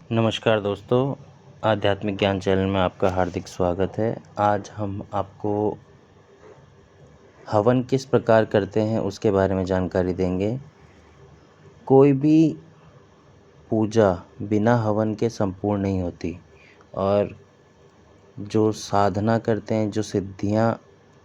नमस्कार दोस्तों, आध्यात्मिक ज्ञान चैनल में आपका हार्दिक स्वागत है। आज हम आपको हवन किस प्रकार करते हैं उसके बारे में जानकारी देंगे। कोई भी पूजा बिना हवन के संपूर्ण नहीं होती और जो साधना करते हैं, जो सिद्धियां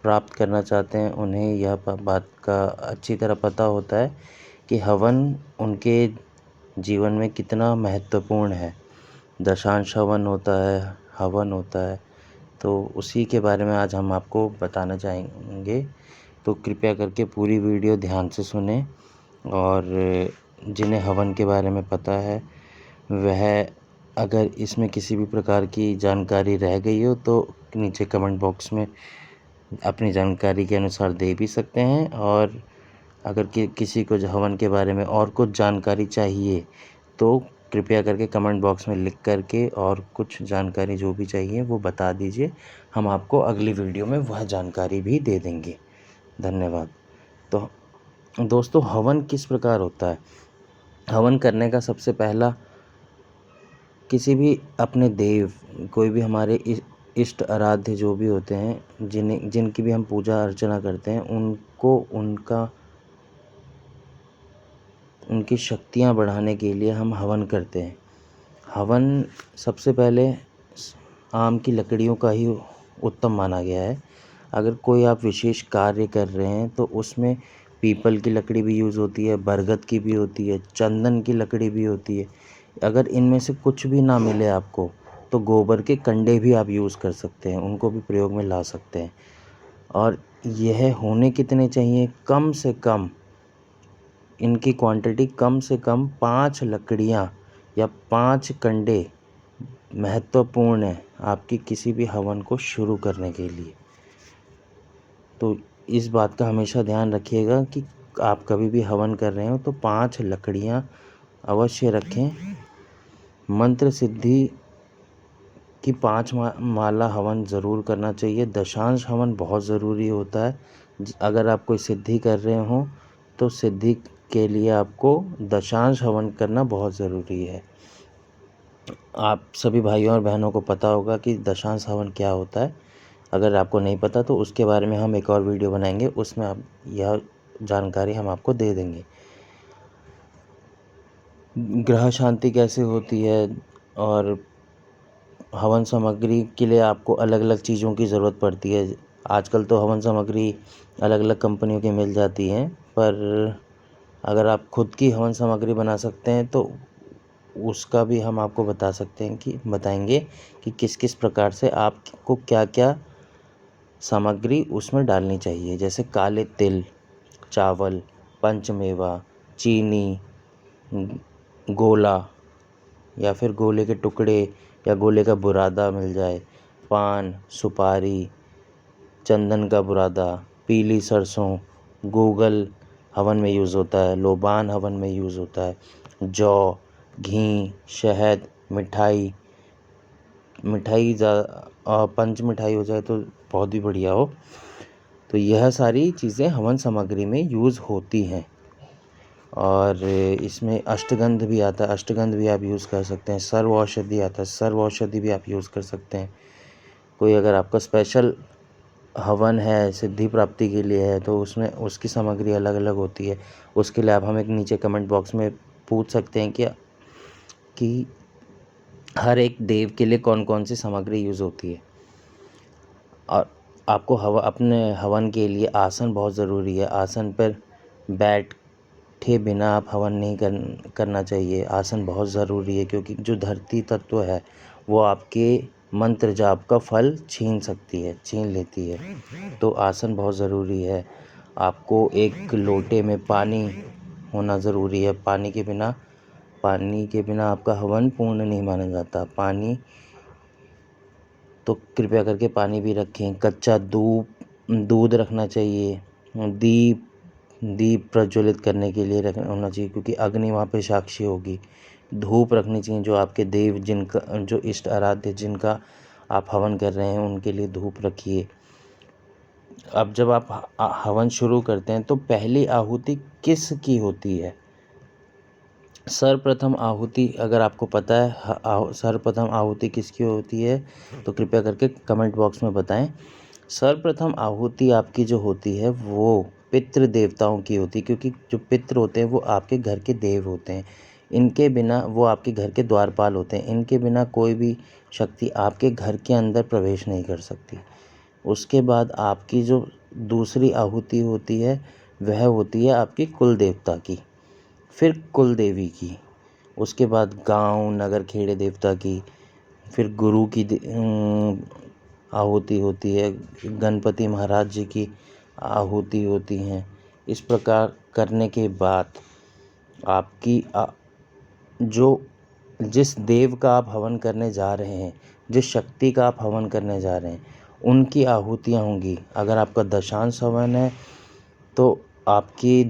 प्राप्त करना चाहते हैं, उन्हें यह बात का अच्छी तरह पता होता है कि हवन उनके जीवन में कितना महत्वपूर्ण है। दशांश हवन होता है, तो उसी के बारे में आज हम आपको बताना चाहेंगे। तो कृपया करके पूरी वीडियो ध्यान से सुनें और जिन्हें हवन के बारे में पता है वह अगर इसमें किसी भी प्रकार की जानकारी रह गई हो तो नीचे कमेंट बॉक्स में अपनी जानकारी के अनुसार दे भी सकते हैं। और अगर किसी को हवन के बारे में और कुछ जानकारी चाहिए तो कृपया करके कमेंट बॉक्स में लिख करके और कुछ जानकारी जो भी चाहिए वो बता दीजिए। हम आपको अगली वीडियो में वह जानकारी भी दे देंगे। धन्यवाद। तो दोस्तों, हवन किस प्रकार होता है? हवन करने का सबसे पहला, किसी भी अपने देव, कोई भी हमारे इष्ट आराध्य जो भी होते हैं, जिनकी भी हम पूजा अर्चना करते हैं, उनको उनकी शक्तियाँ बढ़ाने के लिए हम हवन करते हैं। हवन सबसे पहले आम की लकड़ियों का ही उत्तम माना गया है। अगर कोई आप विशेष कार्य कर रहे हैं तो उसमें पीपल की लकड़ी भी यूज़ होती है, बरगद की भी होती है, चंदन की लकड़ी भी होती है। अगर इनमें से कुछ भी ना मिले आपको तो गोबर के कंडे भी आप यूज़ कर सकते हैं, उनको भी प्रयोग में ला सकते हैं। और यह होने कितने चाहिए? कम से कम इनकी क्वांटिटी कम से कम 5 लकड़ियाँ या 5 कंडे महत्वपूर्ण है आपकी किसी भी हवन को शुरू करने के लिए। तो इस बात का हमेशा ध्यान रखिएगा कि आप कभी भी हवन कर रहे हो तो 5 लकड़ियाँ अवश्य रखें। मंत्र सिद्धि की 5 माला हवन ज़रूर करना चाहिए। दशांश हवन बहुत ज़रूरी होता है। अगर आप कोई सिद्धि कर रहे हो तो सिद्धि के लिए आपको दशांश हवन करना बहुत ज़रूरी है। आप सभी भाइयों और बहनों को पता होगा कि दशांश हवन क्या होता है। अगर आपको नहीं पता तो उसके बारे में हम एक और वीडियो बनाएंगे, उसमें आप यह जानकारी हम आपको दे देंगे। ग्रह शांति कैसे होती है और हवन सामग्री के लिए आपको अलग अलग चीज़ों की ज़रूरत पड़ती है। आजकल तो हवन सामग्री अलग अलग कंपनियों की मिल जाती हैं, पर अगर आप खुद की हवन सामग्री बना सकते हैं तो उसका भी हम आपको बताएंगे कि किस किस प्रकार से आपको क्या क्या सामग्री उसमें डालनी चाहिए। जैसे काले तिल, चावल, पंचमेवा, चीनी, गोला या फिर गोले के टुकड़े या गोले का बुरादा मिल जाए, पान, सुपारी, चंदन का बुरादा, पीली सरसों, गूगल हवन में यूज़ होता है, लोबान हवन में यूज़ होता है, जौ, घी, शहद, मिठाई पंच मिठाई हो जाए तो बहुत ही बढ़िया हो। तो यह सारी चीज़ें हवन सामग्री में यूज़ होती हैं। और इसमें अष्टगंध भी आता है, अष्टगंध भी आप यूज़ कर सकते हैं। सर्व औषधि आता है, सर्व औषधि भी आप यूज़ कर सकते हैं। कोई अगर आपका स्पेशल हवन है, सिद्धि प्राप्ति के लिए है, तो उसमें उसकी सामग्री अलग अलग होती है। उसके लिए आप हमें नीचे कमेंट बॉक्स में पूछ सकते हैं कि हर एक देव के लिए कौन कौन सी सामग्री यूज़ होती है। और आपको अपने हवन के लिए आसन बहुत ज़रूरी है। आसन पर बैठे बिना आप हवन नहीं करना चाहिए। आसन बहुत ज़रूरी है क्योंकि जो धरती तत्व है वो आपके मंत्र जाप का फल छीन लेती है। तो आसन बहुत ज़रूरी है। आपको एक लोटे में पानी होना ज़रूरी है। पानी के बिना आपका हवन पूर्ण नहीं माना जाता। तो कृपया करके पानी भी रखें। कच्चा दूध रखना चाहिए। दीप प्रज्वलित करने के लिए होना चाहिए क्योंकि अग्नि वहाँ पे साक्षी होगी। धूप रखनी चाहिए। जो आपके देव, जो इष्ट आराध्य जिनका आप हवन कर रहे हैं उनके लिए धूप रखिए। अब जब आप हवन शुरू करते हैं तो पहली आहुति किस की होती है? सर्वप्रथम आहुति अगर आपको पता है सर्वप्रथम आहुति किसकी होती है तो कृपया करके कमेंट बॉक्स में बताएं। सर्वप्रथम आहुति आपकी जो होती है वो पितृ देवताओं की होती है, क्योंकि जो पितृ होते हैं वो आपके घर के देव होते हैं। इनके बिना वो आपके घर के द्वारपाल होते हैं। इनके बिना कोई भी शक्ति आपके घर के अंदर प्रवेश नहीं कर सकती। उसके बाद आपकी जो दूसरी आहुति होती है वह होती है आपकी कुल देवता की, फिर कुल देवी की, उसके बाद गांव नगर खेड़े देवता की, फिर गुरु की आहुति होती है, गणपति महाराज जी की आहुति होती हैं। इस प्रकार करने के बाद आपकी जो जिस देव का आप हवन करने जा रहे हैं, जिस शक्ति का आप हवन करने जा रहे हैं, उनकी आहुतियाँ होंगी। अगर आपका दशांश हवन है तो आपकी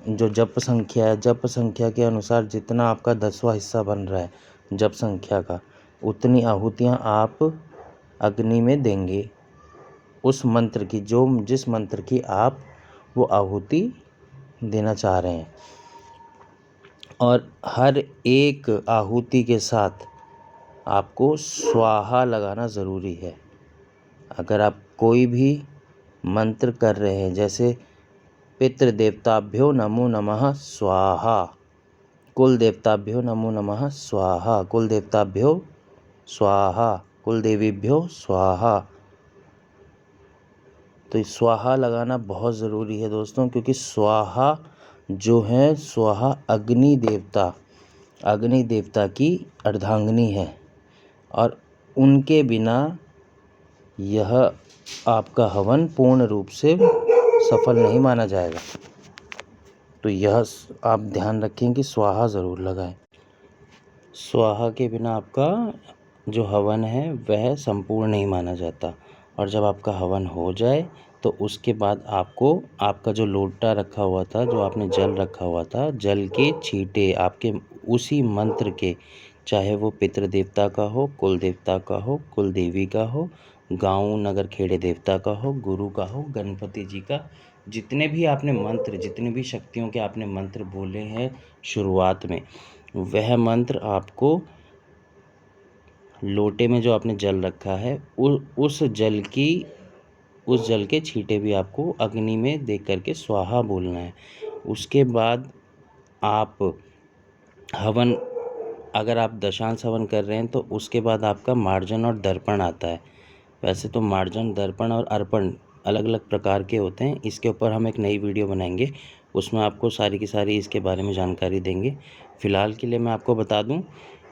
जो जप संख्या के अनुसार जितना आपका 10वां हिस्सा बन रहा है जप संख्या का, उतनी आहुतियाँ आप अग्नि में देंगे उस मंत्र की, जिस मंत्र की आप वो आहुति देना चाह रहे हैं। और हर एक आहुति के साथ आपको स्वाहा लगाना ज़रूरी है। अगर आप कोई भी मंत्र कर रहे हैं, जैसे पितृदेवताभ्यो नमो नमः स्वाहा, कुल देवताभ्यो नमो नमः स्वाहा, कुल देवताभ्यो स्वाहा, कुल देवीभ्यो स्वाहा, तो स्वाहा लगाना बहुत ज़रूरी है दोस्तों, क्योंकि स्वाहा जो है, स्वाहा अग्नि देवता की अर्धांगिनी है और उनके बिना यह आपका हवन पूर्ण रूप से सफल नहीं माना जाएगा। तो यह आप ध्यान रखें कि स्वाहा ज़रूर लगाएं। स्वाहा के बिना आपका जो हवन है वह संपूर्ण नहीं माना जाता। और जब आपका हवन हो जाए तो उसके बाद आपको आपका जो लोटा रखा हुआ था, जो आपने जल रखा हुआ था, जल के छींटे आपके उसी मंत्र के, चाहे वो पितृ देवता का हो, कुल देवता का हो, कुल देवी का हो, गांव नगर खेड़े देवता का हो, गुरु का हो, गणपति जी का, जितने भी आपने मंत्र, जितनी भी शक्तियों के आपने मंत्र बोले हैं शुरुआत में, वह मंत्र आपको लोटे में जो आपने जल रखा है उस जल के छींटे भी आपको अग्नि में दे करके स्वाहा बोलना है। उसके बाद आप हवन, अगर आप दशांश हवन कर रहे हैं तो उसके बाद आपका मार्जन और दर्पण आता है। वैसे तो मार्जन, दर्पण और अर्पण अलग अलग प्रकार के होते हैं। इसके ऊपर हम एक नई वीडियो बनाएंगे, उसमें आपको सारी की सारी इसके बारे में जानकारी देंगे। फ़िलहाल के लिए मैं आपको बता दूं,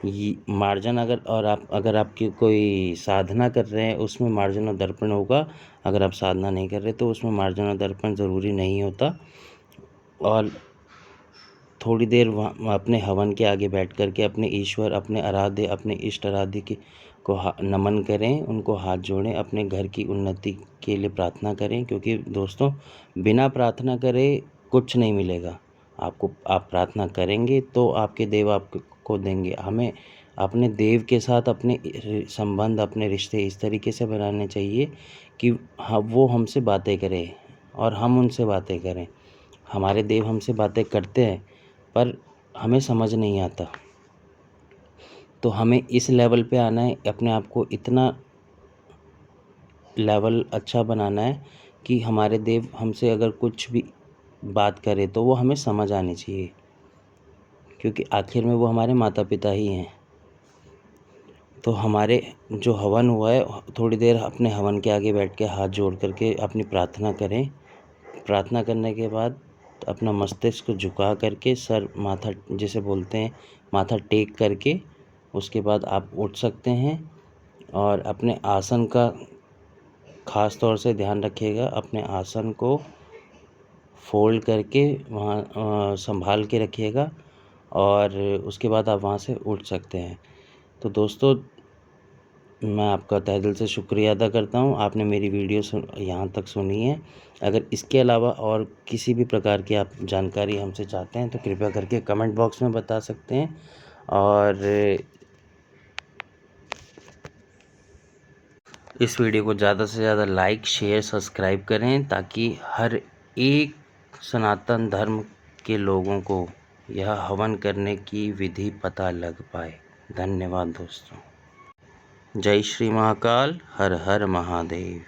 ये मार्जन अगर आपकी कोई साधना कर रहे हैं उसमें मार्जन और दर्पण होगा। अगर आप साधना नहीं कर रहे तो उसमें मार्जन और दर्पण ज़रूरी नहीं होता। और थोड़ी देर वहाँ अपने हवन के आगे बैठ कर के अपने ईश्वर, अपने इष्ट आराध्य को नमन करें, उनको हाथ जोड़ें, अपने घर की उन्नति के लिए प्रार्थना करें। क्योंकि दोस्तों, बिना प्रार्थना करे कुछ नहीं मिलेगा आपको। आप प्रार्थना करेंगे तो आपके देव आपको देंगे। हमें अपने देव के साथ अपने संबंध, अपने रिश्ते इस तरीके से बनाने चाहिए कि वो हमसे बातें करें और हम उनसे बातें करें। हमारे देव हमसे बातें करते हैं पर हमें समझ नहीं आता। तो हमें इस लेवल पे आना है, अपने आप को इतना लेवल अच्छा बनाना है कि हमारे देव हमसे अगर कुछ भी बात करे तो वो हमें समझ आनी चाहिए, क्योंकि आखिर में वो हमारे माता पिता ही हैं। तो हमारे जो हवन हुआ है, थोड़ी देर अपने हवन के आगे बैठ के हाथ जोड़ करके अपनी प्रार्थना करें। प्रार्थना करने के बाद अपना मस्तिष्क झुका करके, सर माथा जिसे बोलते हैं, माथा टेक करके उसके बाद आप उठ सकते हैं। और अपने आसन का ख़ास तौर से ध्यान रखिएगा, अपने आसन को फोल्ड करके वहाँ संभाल के रखिएगा और उसके बाद आप वहाँ से उठ सकते हैं। तो दोस्तों, मैं आपका तहे दिल से शुक्रिया अदा करता हूँ, आपने मेरी वीडियो यहाँ तक सुनी है। अगर इसके अलावा और किसी भी प्रकार की आप जानकारी हमसे चाहते हैं तो कृपया करके कमेंट बॉक्स में बता सकते हैं। और इस वीडियो को ज़्यादा से ज़्यादा लाइक, शेयर, सब्सक्राइब करें, ताकि हर एक सनातन धर्म के लोगों को यह हवन करने की विधि पता लग पाए। धन्यवाद दोस्तों। जय श्री महाकाल, हर हर महादेव।